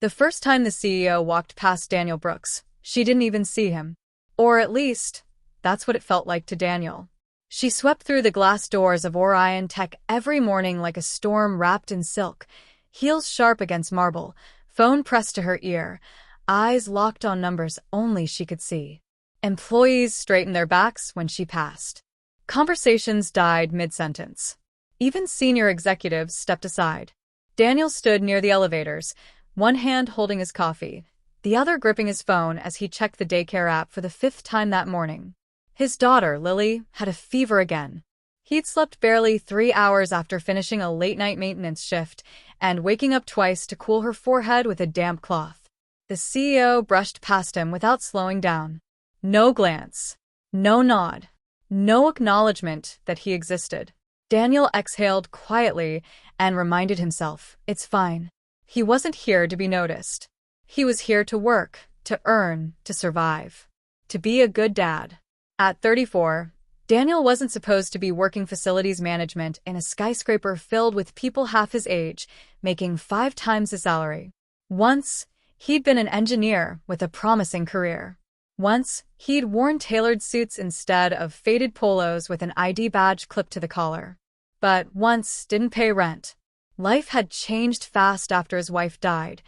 The first time the CEO walked past Daniel Brooks, she didn't even see him. Or at least, that's what it felt like to Daniel. She swept through the glass doors of Orion Tech every morning like a storm wrapped in silk, heels sharp against marble, phone pressed to her ear, eyes locked on numbers only she could see. Employees straightened their backs when she passed. Conversations died mid-sentence. Even senior executives stepped aside. Daniel stood near the elevators, one hand holding his coffee, the other gripping his phone as he checked the daycare app for the 5th time that morning. His daughter, Lily, had a fever again. He'd slept barely 3 hours after finishing a late-night maintenance shift and waking up twice to cool her forehead with a damp cloth. The CEO brushed past him without slowing down. No glance, no nod, no acknowledgement that he existed. Daniel exhaled quietly and reminded himself, it's fine. He wasn't here to be noticed. He was here to work, to earn, to survive, to be a good dad. At 34, Daniel wasn't supposed to be working facilities management in a skyscraper filled with people half his age, making 5 times his salary. Once, he'd been an engineer with a promising career. Once, he'd worn tailored suits instead of faded polos with an ID badge clipped to the collar. But once didn't pay rent. Life had changed fast after his wife died,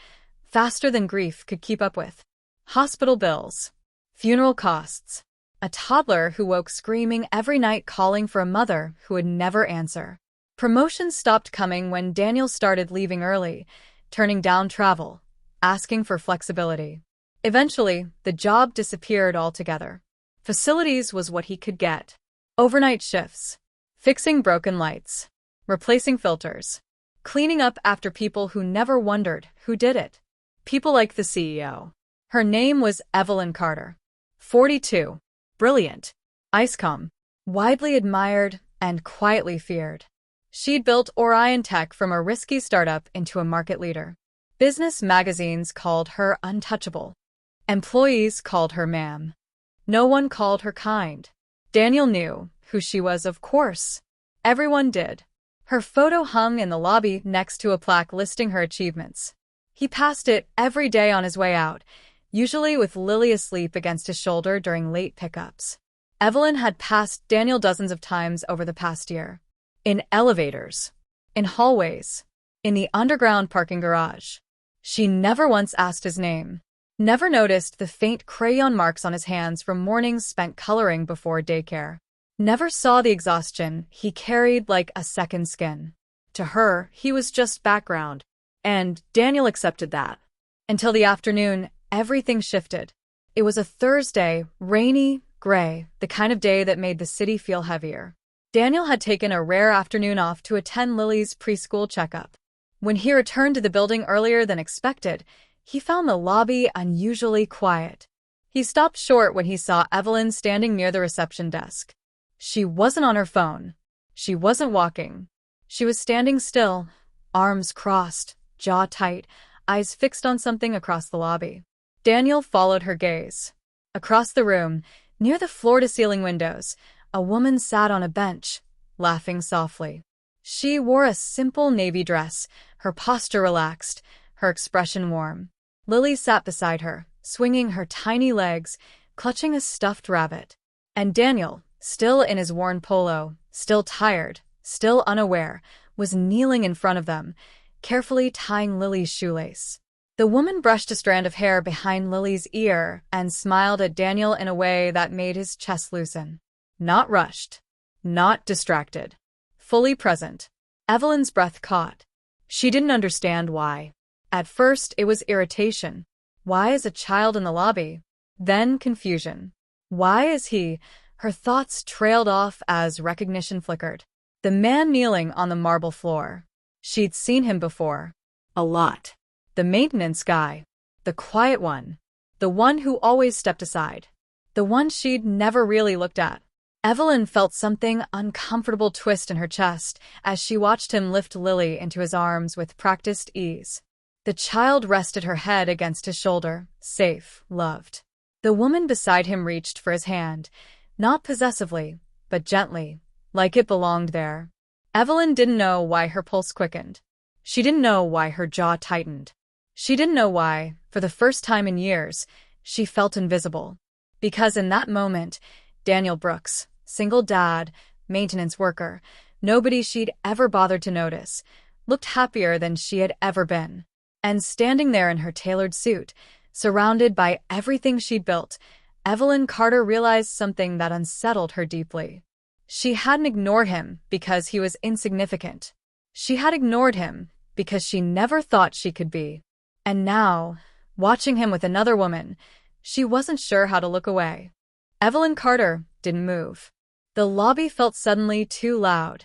faster than grief could keep up with. Hospital bills, funeral costs, a toddler who woke screaming every night calling for a mother who would never answer. Promotions stopped coming when Daniel started leaving early, turning down travel, asking for flexibility. Eventually, the job disappeared altogether. Facilities was what he could get. Overnight shifts, fixing broken lights, replacing filters, cleaning up after people who never wondered who did it. People like the CEO. Her name was Evelyn Carter. 42. Brilliant. Icecom. Widely admired and quietly feared. She'd built Orion Tech from a risky startup into a market leader. Business magazines called her untouchable. Employees called her ma'am. No one called her kind. Daniel knew who she was, of course. Everyone did. Her photo hung in the lobby next to a plaque listing her achievements. He passed it every day on his way out, usually with Lily asleep against his shoulder during late pickups. Evelyn had passed Daniel dozens of times over the past year. In elevators, in hallways, in the underground parking garage. She never once asked his name. Never noticed the faint crayon marks on his hands from mornings spent coloring before daycare. Never saw the exhaustion he carried like a second skin. To her, he was just background. And Daniel accepted that. Until the afternoon, everything shifted. It was a Thursday, rainy, gray, the kind of day that made the city feel heavier. Daniel had taken a rare afternoon off to attend Lily's preschool checkup. When he returned to the building earlier than expected, he found the lobby unusually quiet. He stopped short when he saw Evelyn standing near the reception desk. She wasn't on her phone. She wasn't walking. She was standing still, arms crossed, jaw tight, eyes fixed on something across the lobby. Daniel followed her gaze. Across the room, near the floor-to-ceiling windows, a woman sat on a bench, laughing softly. She wore a simple navy dress, her posture relaxed, her expression warm. Lily sat beside her, swinging her tiny legs, clutching a stuffed rabbit. And Daniel, still in his worn polo, still tired, still unaware, was kneeling in front of them, carefully tying Lily's shoelace. The woman brushed a strand of hair behind Lily's ear and smiled at Daniel in a way that made his chest loosen. Not rushed. Not distracted. Fully present. Evelyn's breath caught. She didn't understand why. At first, it was irritation. Why is a child in the lobby? Then confusion. Why is he? Her thoughts trailed off as recognition flickered. The man kneeling on the marble floor. She'd seen him before. A lot. The maintenance guy. The quiet one. The one who always stepped aside. The one she'd never really looked at. Evelyn felt something uncomfortable twist in her chest as she watched him lift Lily into his arms with practiced ease. The child rested her head against his shoulder, safe, loved. The woman beside him reached for his hand, not possessively, but gently, like it belonged there. Evelyn didn't know why her pulse quickened. She didn't know why her jaw tightened. She didn't know why, for the first time in years, she felt invisible. Because in that moment, Daniel Brooks, single dad, maintenance worker, nobody she'd ever bothered to notice, looked happier than she had ever been. And standing there in her tailored suit, surrounded by everything she'd built, Evelyn Carter realized something that unsettled her deeply. She hadn't ignored him because he was insignificant. She had ignored him because she never thought she could be. And now, watching him with another woman, she wasn't sure how to look away. Evelyn Carter didn't move. The lobby felt suddenly too loud.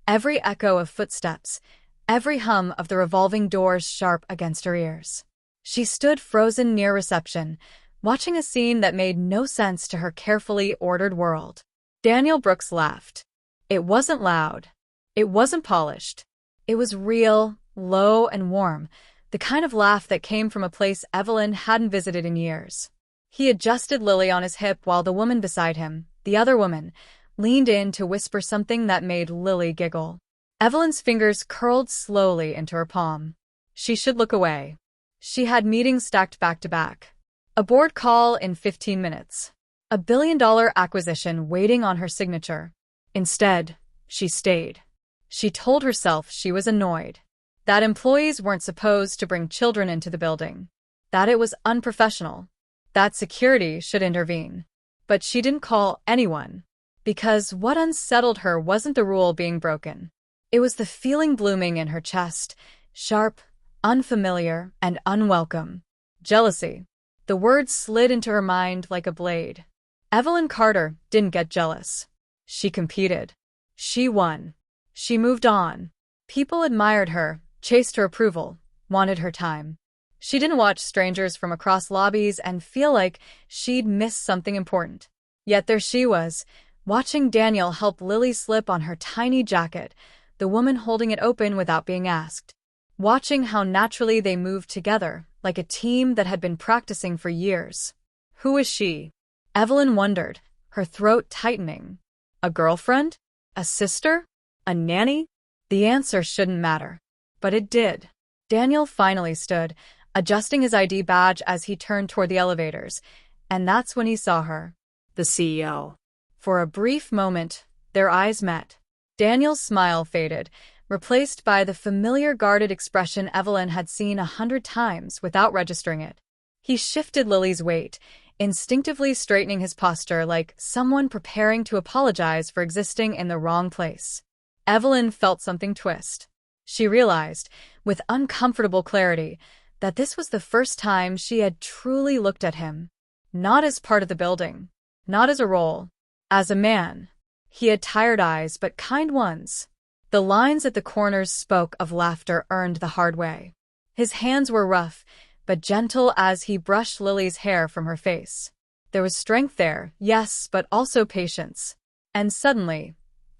Every echo of footsteps, every hum of the revolving doors sharp against her ears. She stood frozen near reception, watching a scene that made no sense to her carefully ordered world. Daniel Brooks laughed. It wasn't loud. It wasn't polished. It was real, low, and warm, the kind of laugh that came from a place Evelyn hadn't visited in years. He adjusted Lily on his hip while the woman beside him, the other woman, leaned in to whisper something that made Lily giggle. Evelyn's fingers curled slowly into her palm. She should look away. She had meetings stacked back to back. A board call in 15 minutes. A billion-dollar acquisition waiting on her signature. Instead, she stayed. She told herself she was annoyed. That employees weren't supposed to bring children into the building. That it was unprofessional. That security should intervene. But she didn't call anyone. Because what unsettled her wasn't the rule being broken. It was the feeling blooming in her chest, sharp, unfamiliar, and unwelcome. Jealousy. The word slid into her mind like a blade. Evelyn Carter didn't get jealous. She competed. She won. She moved on. People admired her, chased her approval, wanted her time. She didn't watch strangers from across lobbies and feel like she'd missed something important. Yet there she was, watching Daniel help Lily slip on her tiny jacket, the woman holding it open without being asked. Watching how naturally they moved together, like a team that had been practicing for years. Who was she? Evelyn wondered, her throat tightening. A girlfriend? A sister? A nanny? The answer shouldn't matter. But it did. Daniel finally stood, adjusting his ID badge as he turned toward the elevators, and that's when he saw her. The CEO. For a brief moment, their eyes met. Daniel's smile faded, replaced by the familiar guarded expression Evelyn had seen 100 times without registering it. He shifted Lily's weight, instinctively straightening his posture like someone preparing to apologize for existing in the wrong place. Evelyn felt something twist. She realized, with uncomfortable clarity, that this was the first time she had truly looked at him. Not as part of the building, not as a role, as a man. He had tired eyes but kind ones. The lines at the corners spoke of laughter earned the hard way. His hands were rough, but gentle as he brushed Lily's hair from her face. There was strength there, yes, but also patience. And suddenly,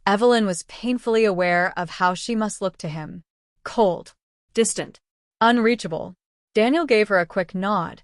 Evelyn was painfully aware of how she must look to him. Cold, distant, unreachable. Daniel gave her a quick nod,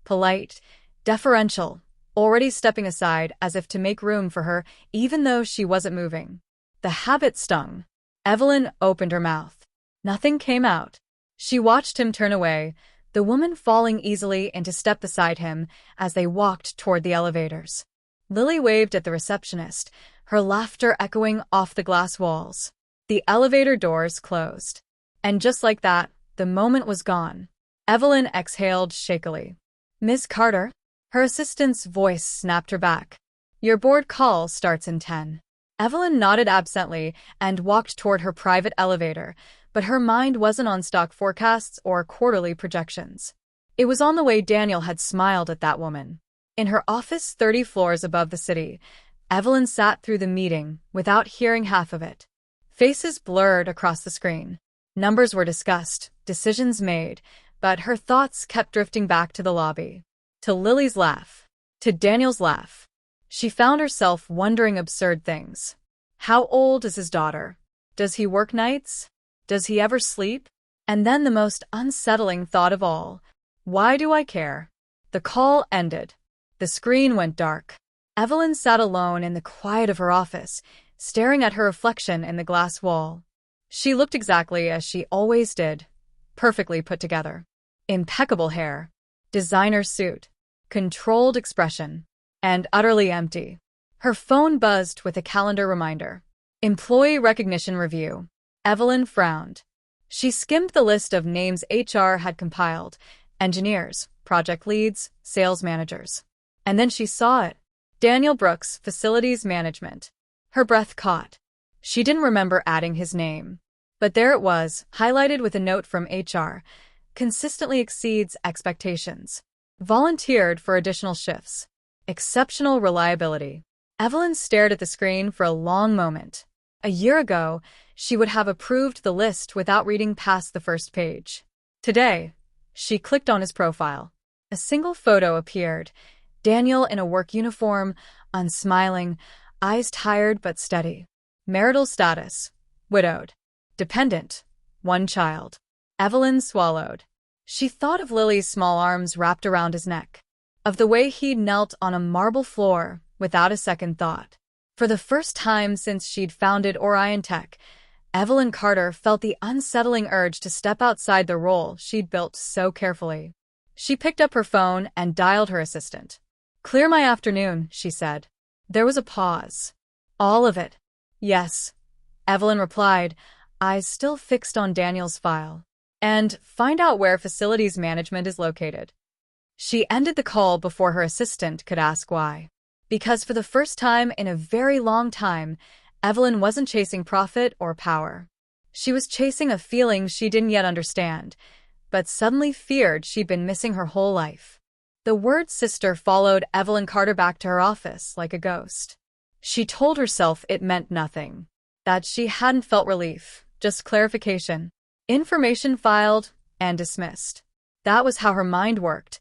polite, deferential, already stepping aside as if to make room for her even though she wasn't moving. The habit stung. Evelyn opened her mouth. Nothing came out. She watched him turn away, the woman falling easily into step beside him as they walked toward the elevators. Lily waved at the receptionist, her laughter echoing off the glass walls. The elevator doors closed. And just like that, the moment was gone. Evelyn exhaled shakily. Miss Carter? Her assistant's voice snapped her back. Your board call starts in 10. Evelyn nodded absently and walked toward her private elevator, but her mind wasn't on stock forecasts or quarterly projections. It was on the way Daniel had smiled at that woman. In her office 30 floors above the city, Evelyn sat through the meeting without hearing half of it. Faces blurred across the screen. Numbers were discussed, decisions made, but her thoughts kept drifting back to the lobby. To Lily's laugh. To Daniel's laugh. She found herself wondering absurd things. How old is his daughter? Does he work nights? Does he ever sleep? And then the most unsettling thought of all. Why do I care? The call ended. The screen went dark. Evelyn sat alone in the quiet of her office, staring at her reflection in the glass wall. She looked exactly as she always did, perfectly put together. Impeccable hair, designer suit, controlled expression, and utterly empty. Her phone buzzed with a calendar reminder. Employee recognition review. Evelyn frowned. She skimmed the list of names HR had compiled: engineers, project leads, sales managers. And then she saw it. Daniel Brooks, facilities management. Her breath caught. She didn't remember adding his name. But there it was, highlighted with a note from HR. Consistently exceeds expectations. Volunteered for additional shifts. Exceptional reliability. Evelyn stared at the screen for a long moment. A year ago, she would have approved the list without reading past the first page. Today, she clicked on his profile. A single photo appeared. Daniel in a work uniform, unsmiling, eyes tired but steady. Marital status: widowed. Dependent: one child. Evelyn swallowed. She thought of Lily's small arms wrapped around his neck, of the way he knelt on a marble floor without a second thought. For the first time since she'd founded Orion Tech, Evelyn Carter felt the unsettling urge to step outside the role she'd built so carefully. She picked up her phone and dialed her assistant. "Clear my afternoon," she said. There was a pause. "All of it?" "Yes," Evelyn replied, eyes still fixed on Daniel's file. "And find out where facilities management is located." She ended the call before her assistant could ask why. Because for the first time in a very long time, Evelyn wasn't chasing profit or power. She was chasing a feeling she didn't yet understand, but suddenly feared she'd been missing her whole life. The word sister followed Evelyn Carter back to her office like a ghost. She told herself it meant nothing, that she hadn't felt relief, just clarification. Information filed and dismissed. That was how her mind worked.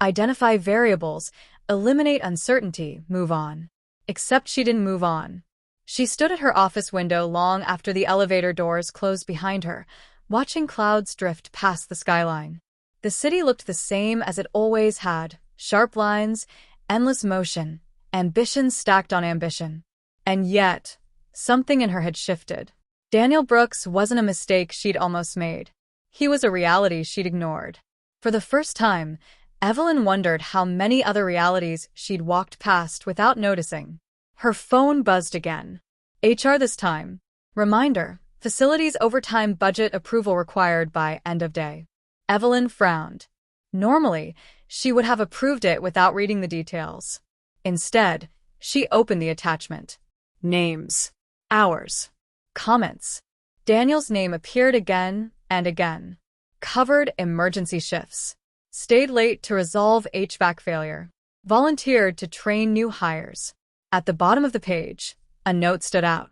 Identify variables, eliminate uncertainty, move on. Except she didn't move on. She stood at her office window long after the elevator doors closed behind her, watching clouds drift past the skyline. The city looked the same as it always had: sharp lines, endless motion, ambition stacked on ambition. And yet, something in her had shifted. Daniel Brooks wasn't a mistake she'd almost made. He was a reality she'd ignored. For the first time, Evelyn wondered how many other realities she'd walked past without noticing. Her phone buzzed again. HR this time. Reminder: facilities overtime budget approval required by end of day. Evelyn frowned. Normally, she would have approved it without reading the details. Instead, she opened the attachment. Names. Hours. Comments. Daniel's name appeared again and again. Covered emergency shifts. Stayed late to resolve HVAC failure. Volunteered to train new hires. At the bottom of the page, a note stood out.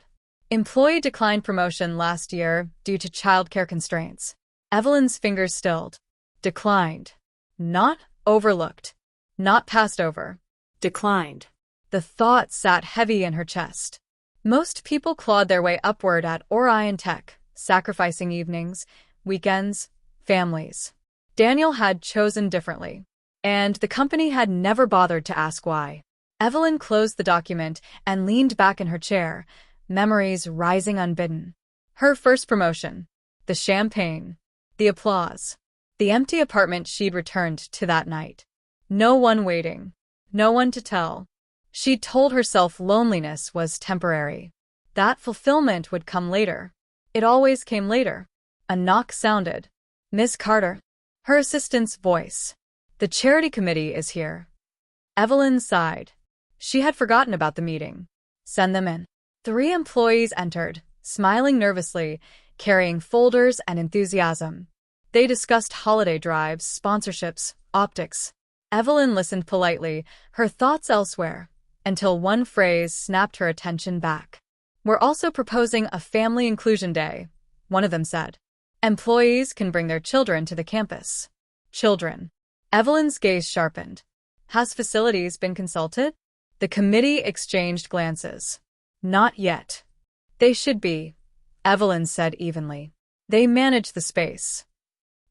Employee declined promotion last year due to childcare constraints. Evelyn's fingers stilled. Declined. Not overlooked. Not passed over. Declined. The thought sat heavy in her chest. Most people clawed their way upward at Orion Tech, sacrificing evenings, weekends, families. Daniel had chosen differently, and the company had never bothered to ask why. Evelyn closed the document and leaned back in her chair, memories rising unbidden. Her first promotion, the champagne, the applause, the empty apartment she'd returned to that night. No one waiting, no one to tell. She'd told herself loneliness was temporary. That fulfillment would come later. It always came later. A knock sounded. "Miss Carter." Her assistant's voice. "The charity committee is here." Evelyn sighed. She had forgotten about the meeting. "Send them in." 3 employees entered, smiling nervously, carrying folders and enthusiasm. They discussed holiday drives, sponsorships, optics. Evelyn listened politely, her thoughts elsewhere, until one phrase snapped her attention back. "We're also proposing a family inclusion day," one of them said. "Employees can bring their children to the campus." Children. Evelyn's gaze sharpened. "Has facilities been consulted?" The committee exchanged glances. "Not yet." "They should be," Evelyn said evenly. "They manage the space."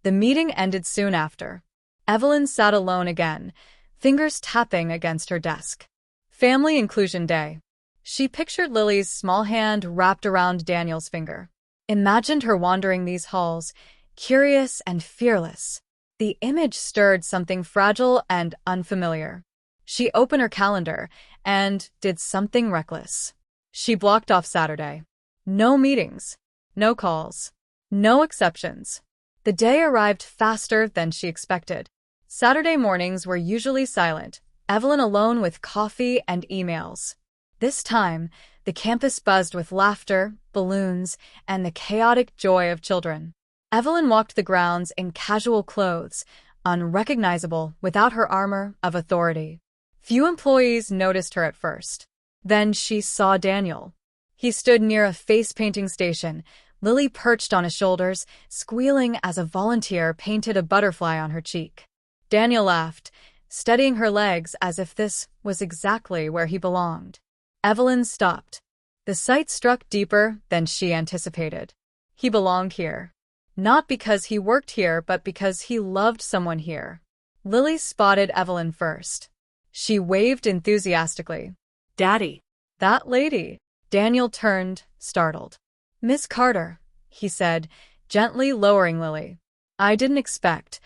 The meeting ended soon after. Evelyn sat alone again, fingers tapping against her desk. Family Inclusion Day. She pictured Lily's small hand wrapped around Daniel's finger. Imagined her wandering these halls, curious and fearless. The image stirred something fragile and unfamiliar. She opened her calendar and did something reckless. She blocked off Saturday. No meetings, no calls, no exceptions. The day arrived faster than she expected. Saturday mornings were usually silent, Evelyn alone with coffee and emails. This time, the campus buzzed with laughter, balloons, and the chaotic joy of children. Evelyn walked the grounds in casual clothes, unrecognizable without her armor of authority. Few employees noticed her at first. Then she saw Daniel. He stood near a face-painting station, Lily perched on his shoulders, squealing as a volunteer painted a butterfly on her cheek. Daniel laughed, steadying her legs as if this was exactly where he belonged. Evelyn stopped. The sight struck deeper than she anticipated. He belonged here. Not because he worked here, but because he loved someone here. Lily spotted Evelyn first. She waved enthusiastically. Daddy. That lady. Daniel turned, startled. Miss Carter, he said, gently lowering Lily. I didn't expect.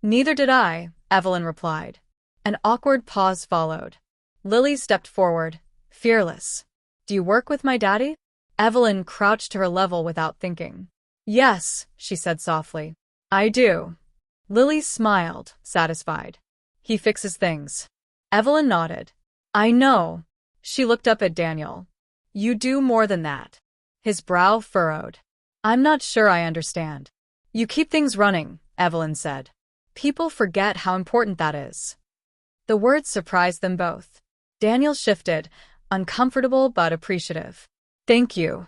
Neither did I, Evelyn replied. An awkward pause followed. Lily stepped forward, fearless. Do you work with my daddy? Evelyn crouched to her level without thinking. Yes, she said softly. I do. Lily smiled, satisfied. He fixes things. Evelyn nodded. I know. She looked up at Daniel. You do more than that. His brow furrowed. I'm not sure I understand. You keep things running, Evelyn said. People forget how important that is. The words surprised them both. Daniel shifted, uncomfortable but appreciative. Thank you.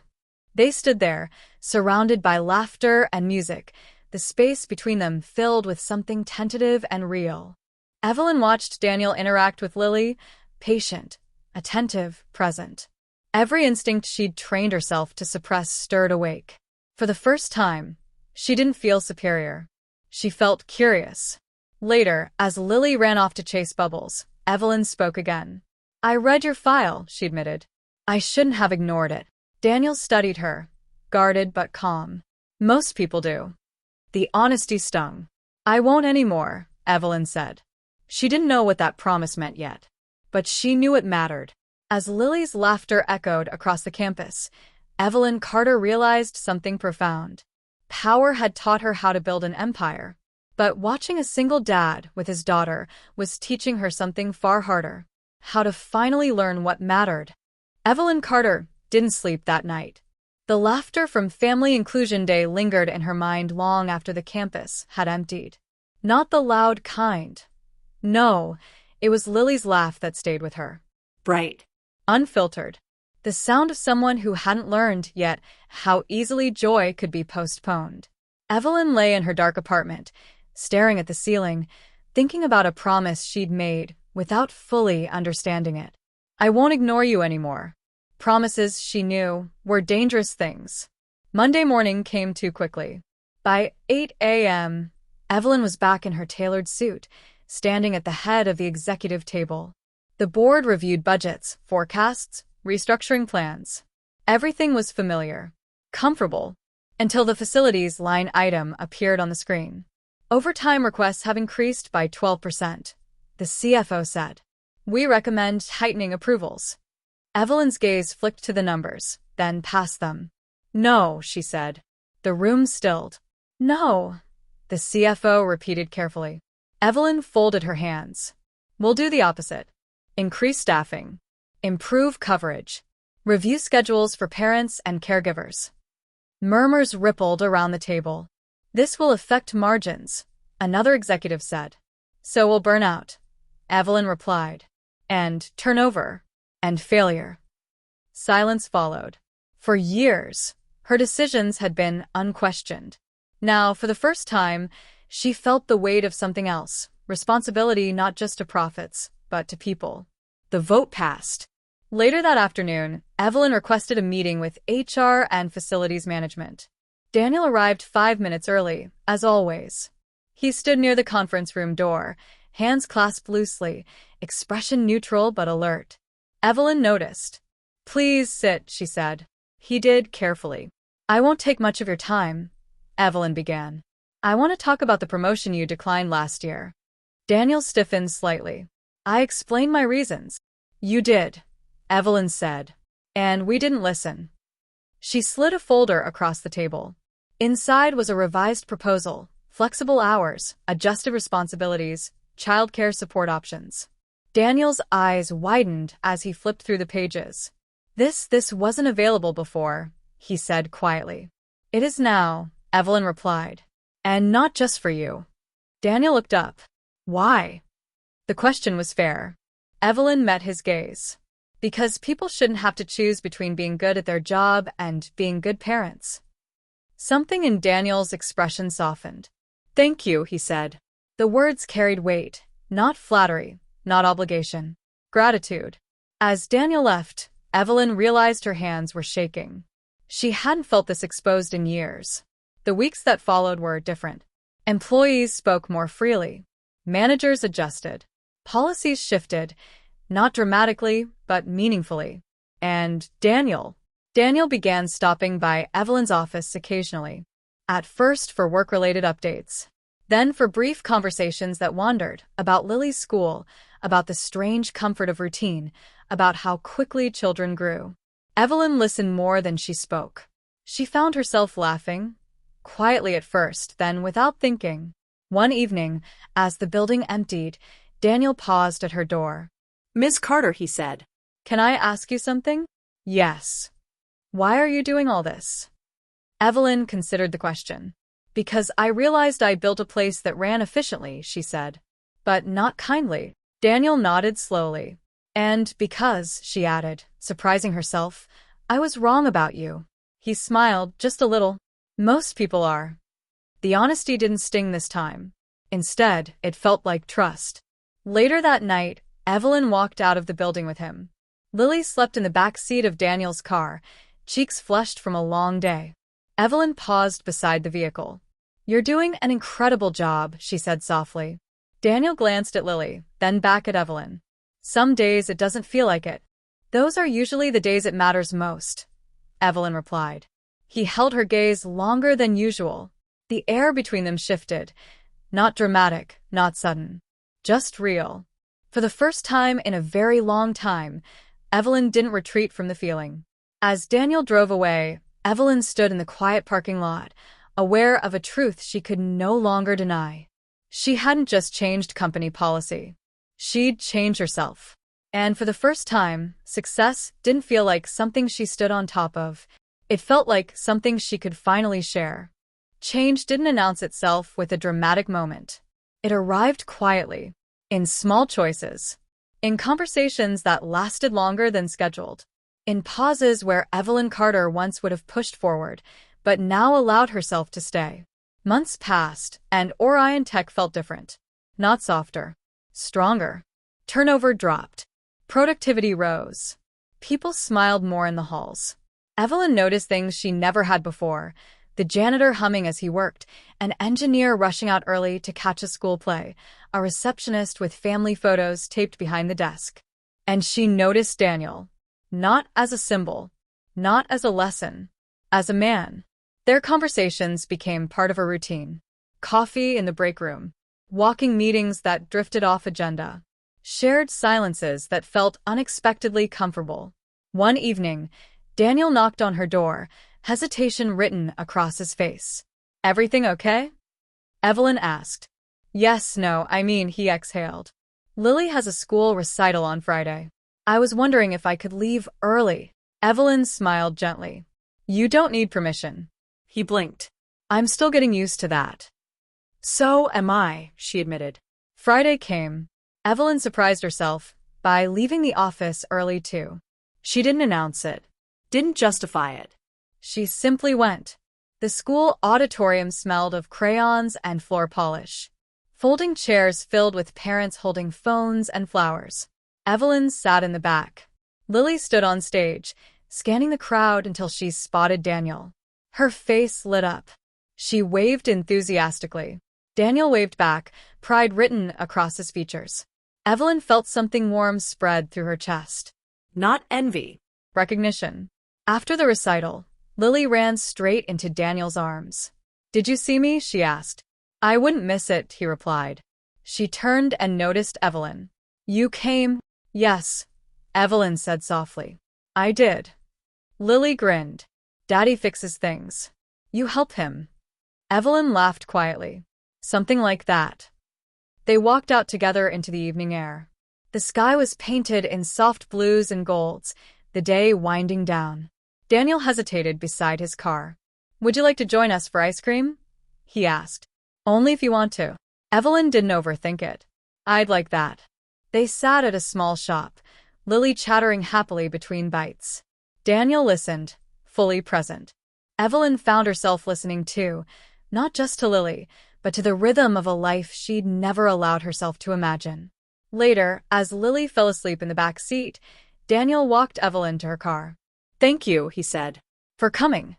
They stood there, surrounded by laughter and music, the space between them filled with something tentative and real. Evelyn watched Daniel interact with Lily, patient, attentive, present. Every instinct she'd trained herself to suppress stirred awake. For the first time, she didn't feel superior. She felt curious. Later, as Lily ran off to chase Bubbles, Evelyn spoke again. I read your file, she admitted. I shouldn't have ignored it. Daniel studied her, guarded but calm. Most people do. The honesty stung. I won't anymore, Evelyn said. She didn't know what that promise meant yet. But she knew it mattered. As Lily's laughter echoed across the campus, Evelyn Carter realized something profound. Power had taught her how to build an empire. But watching a single dad with his daughter was teaching her something far harder. How to finally learn what mattered. Evelyn Carter didn't sleep that night. The laughter from Family Inclusion Day lingered in her mind long after the campus had emptied. Not the loud kind. No, it was Lily's laugh that stayed with her. Bright. Unfiltered. The sound of someone who hadn't learned yet how easily joy could be postponed. Evelyn lay in her dark apartment, staring at the ceiling, thinking about a promise she'd made without fully understanding it. I won't ignore you anymore. Promises, she knew, were dangerous things. Monday morning came too quickly. By 8 a.m., Evelyn was back in her tailored suit, standing at the head of the executive table. The board reviewed budgets, forecasts, restructuring plans. Everything was familiar, comfortable, until the facilities line item appeared on the screen. Overtime requests have increased by 12%, the CFO said. We recommend tightening approvals. Evelyn's gaze flicked to the numbers, then past them. No, she said. The room stilled. No, the CFO repeated carefully. Evelyn folded her hands. We'll do the opposite. Increase staffing. Improve coverage. Review schedules for parents and caregivers. Murmurs rippled around the table. This will affect margins, another executive said. So will burnout, Evelyn replied. And turnover. And failure. Silence followed. For years, her decisions had been unquestioned. Now, for the first time, she felt the weight of something else, responsibility not just to profits, but to people. The vote passed. Later that afternoon, Evelyn requested a meeting with HR and facilities management. Daniel arrived 5 minutes early, as always. He stood near the conference room door, hands clasped loosely, expression neutral but alert. Evelyn noticed. Please sit, she said. He did carefully. I won't take much of your time, Evelyn began. I want to talk about the promotion you declined last year. Daniel stiffened slightly. I explained my reasons. You did, Evelyn said. And we didn't listen. She slid a folder across the table. Inside was a revised proposal, flexible hours, adjusted responsibilities, childcare support options. Daniel's eyes widened as he flipped through the pages. This wasn't available before, he said quietly. It is now, Evelyn replied. And not just for you. Daniel looked up. Why? The question was fair. Evelyn met his gaze. Because people shouldn't have to choose between being good at their job and being good parents. Something in Daniel's expression softened. Thank you, he said. The words carried weight, not flattery, not obligation. Gratitude. As Daniel left, Evelyn realized her hands were shaking. She hadn't felt this exposed in years. The weeks that followed were different. Employees spoke more freely. Managers adjusted. Policies shifted, not dramatically, but meaningfully. And Daniel began stopping by Evelyn's office occasionally. At first for work-related updates. Then for brief conversations that wandered, about Lily's school, about the strange comfort of routine, about how quickly children grew. Evelyn listened more than she spoke. She found herself laughing, quietly at first, then without thinking. One evening, as the building emptied, Daniel paused at her door. Miss Carter, he said. Can I ask you something? Yes. Why are you doing all this? Evelyn considered the question. Because I realized I built a place that ran efficiently, she said. But not kindly. Daniel nodded slowly. And because, she added, surprising herself, I was wrong about you. He smiled, just a little. Most people are. The honesty didn't sting this time. Instead, it felt like trust. Later that night, Evelyn walked out of the building with him. Lily slept in the back seat of Daniel's car, cheeks flushed from a long day. Evelyn paused beside the vehicle. You're doing an incredible job, she said softly. Daniel glanced at Lily, then back at Evelyn. Some days it doesn't feel like it. Those are usually the days it matters most, Evelyn replied. He held her gaze longer than usual. The air between them shifted. Not dramatic, not sudden. Just real. For the first time in a very long time, Evelyn didn't retreat from the feeling. As Daniel drove away, Evelyn stood in the quiet parking lot, aware of a truth she could no longer deny. She hadn't just changed company policy. She'd changed herself. And for the first time, success didn't feel like something she stood on top of. It felt like something she could finally share. Change didn't announce itself with a dramatic moment. It arrived quietly, in small choices, in conversations that lasted longer than scheduled, in pauses where Evelyn Carter once would have pushed forward, but now allowed herself to stay. Months passed, and Orion Tech felt different. Not softer, stronger. Turnover dropped. Productivity rose. People smiled more in the halls. Evelyn noticed things she never had before. The janitor humming as he worked, an engineer rushing out early to catch a school play, a receptionist with family photos taped behind the desk. And she noticed Daniel. Not as a symbol, not as a lesson, as a man. Their conversations became part of a routine. Coffee in the break room, walking meetings that drifted off agenda, shared silences that felt unexpectedly comfortable. One evening, Daniel knocked on her door, hesitation written across his face. Everything okay? Evelyn asked. Yes, no, he exhaled. Lily has a school recital on Friday. I was wondering if I could leave early. Evelyn smiled gently. You don't need permission. He blinked. I'm still getting used to that. So am I, she admitted. Friday came. Evelyn surprised herself by leaving the office early too. She didn't announce it, didn't justify it. She simply went. The school auditorium smelled of crayons and floor polish. Folding chairs filled with parents holding phones and flowers. Evelyn sat in the back. Lily stood on stage, scanning the crowd until she spotted Daniel. Her face lit up. She waved enthusiastically. Daniel waved back, pride written across his features. Evelyn felt something warm spread through her chest. Not envy. Recognition. After the recital, Lily ran straight into Daniel's arms. Did you see me? She asked. I wouldn't miss it, he replied. She turned and noticed Evelyn. You came? Yes, Evelyn said softly. I did. Lily grinned. Daddy fixes things. You help him. Evelyn laughed quietly. Something like that. They walked out together into the evening air. The sky was painted in soft blues and golds, the day winding down. Daniel hesitated beside his car. Would you like to join us for ice cream? He asked. Only if you want to. Evelyn didn't overthink it. I'd like that. They sat at a small shop, Lily chattering happily between bites. Daniel listened, fully present. Evelyn found herself listening too, not just to Lily, but to the rhythm of a life she'd never allowed herself to imagine. Later, as Lily fell asleep in the back seat, Daniel walked Evelyn to her car. Thank you, he said. For coming.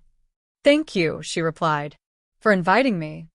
Thank you, she replied. For inviting me.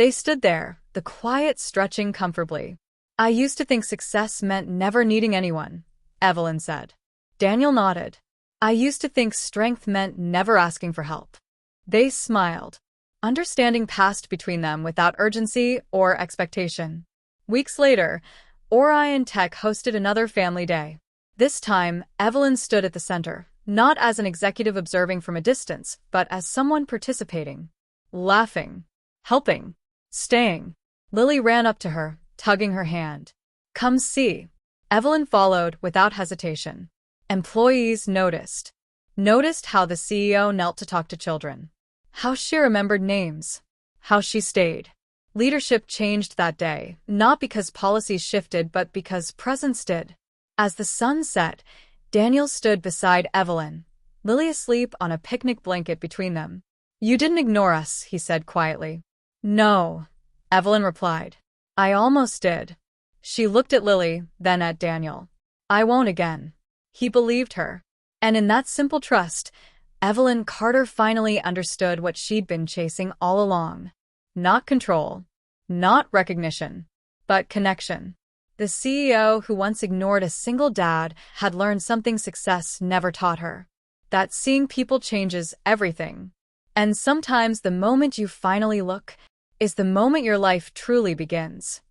They stood there, the quiet stretching comfortably. I used to think success meant never needing anyone, Evelyn said. Daniel nodded. I used to think strength meant never asking for help. They smiled. Understanding passed between them without urgency or expectation. Weeks later, Orion Tech hosted another family day. This time, Evelyn stood at the center, not as an executive observing from a distance, but as someone participating. Laughing. Helping. Staying. Lily ran up to her, tugging her hand. Come see. Evelyn followed without hesitation. Employees noticed. Noticed how the CEO knelt to talk to children. How she remembered names. How she stayed. Leadership changed that day, not because policies shifted but because presence did. As the sun set, Daniel stood beside Evelyn, Lily asleep on a picnic blanket between them. You didn't ignore us, he said quietly. No, Evelyn replied. I almost did. She looked at Lily, then at Daniel. I won't again. He believed her. And in that simple trust, Evelyn Carter finally understood what she'd been chasing all along. Not control, not recognition, but connection. The CEO who once ignored a single dad had learned something success never taught her. That seeing people changes everything. And sometimes the moment you finally look is the moment your life truly begins.